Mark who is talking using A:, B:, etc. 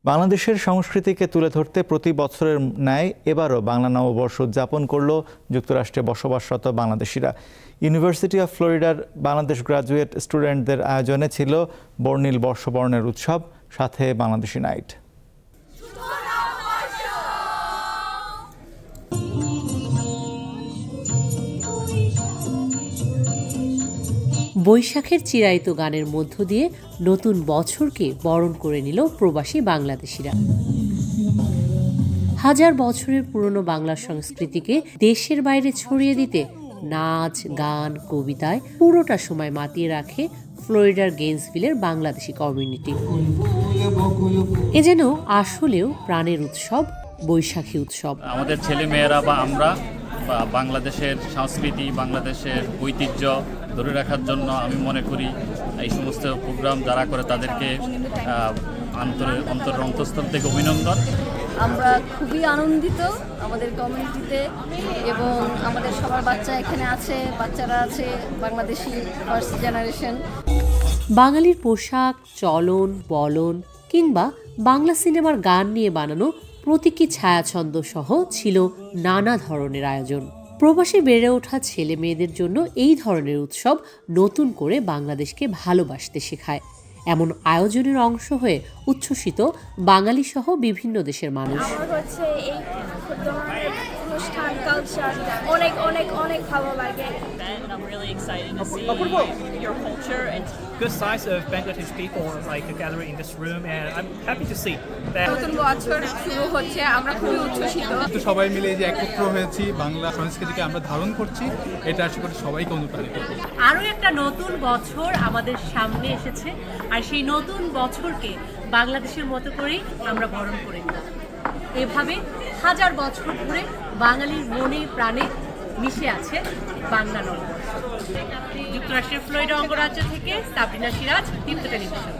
A: বাংলাদেশের সংস্কৃতিকে তুলে ধরতে প্রতি বছরের ন্যায় এবারও বাংলা নববর্ষ উদযাপন করল যুক্তরাষ্ট্রে বসবাসরত বাংলাদেশিরা। ইউনিভার্সিটি অফ ফ্লোরিডার বাংলাদেশ গ্রাজুয়েট স্টুডেন্টদের আয়োজনে ছিল বর্ণিল বর্ষবরণের উৎসব, সাথে বাংলাদেশি নাইট।
B: বৈশাখের চিরায়িত গানের মধ্য দিয়ে নতুন বছরকে বরণ করে নিল প্রবাসী বাংলাদেশিরা। হাজার বছরের পুরনো বাংলা সংস্কৃতিকে দেশের বাইরে ছড়িয়ে দিতে নাচ, গান, কবিতায় পুরোটা সময় মাতিয়ে রাখে ফ্লোরিডার গেইনসভিলের বাংলাদেশি কমিউনিটি। এ যেন আসলেও প্রাণের উৎসব, বৈশাখী উৎসব।
C: আমাদের ছেলে মেয়েরা বা আমরা বাংলাদেশের সংস্কৃতি, বাংলাদেশের ঐতিহ্য ধরে রাখার জন্য আমি মনে করি এই সমস্ত প্রোগ্রাম যারা করে তাদেরকে অন্তঃস্থল থেকে অভিনন্দন।
D: আমরা খুবই আনন্দিত আমাদের কমিউনিটিতে, এবং আমাদের সবার বাচ্চা এখানে আছে, বাচ্চারা আছে বাংলাদেশি ফার্স্ট জেনারেশন।
B: বাঙালির পোশাক, চলন, বলন কিংবা বাংলা সিনেমার গান নিয়ে বানানো প্রতীকী ছায়াছন্দ সহ ছিল নানা ধরনের আয়োজন। প্রবাসী বেড়ে ওঠা ছেলে মেয়েদের জন্য এই ধরনের উৎসব নতুন করে বাংলাদেশকে ভালোবাসতে শেখায়। এমন আয়োজনের অংশ হয়ে উচ্ছ্বসিত বাঙালি সহ বিভিন্ন দেশের মানুষ।
E: অনুষ্ঠান কালচার অনেক অনেক অনেক ভালো লাগে।
F: I'm really excited to see your culture and
G: good size of Bangladeshi people like gathering in this room, and I'm happy to see that.
E: নতুন বছর শুরু হচ্ছে, আমরা খুবই উচ্ছ্বসিত।
H: সবাই মিলে যে একত্র হয়েছি, বাংলা সংস্কৃতিকে আমরা ধারণ করছি, এটা আশা করি সবাইকে অনুপ্রাণিত করবে।
I: আরও একটা নতুন বছর আমাদের সামনে এসেছে, আর সেই নতুন বছরকে বাংলাদেশের মতো করেই আমরা বরণ করে নিই। এভাবে হাজার বছর ধরে বাঙালির মনে প্রাণে মিশে আছে বাংলা নববর্ষ। যুক্তরাষ্ট্রের ফ্লোরিডা অঙ্গরাজ্য থেকে সাবরিনা সিরাজ, দীপ্ত টেলিভিশন।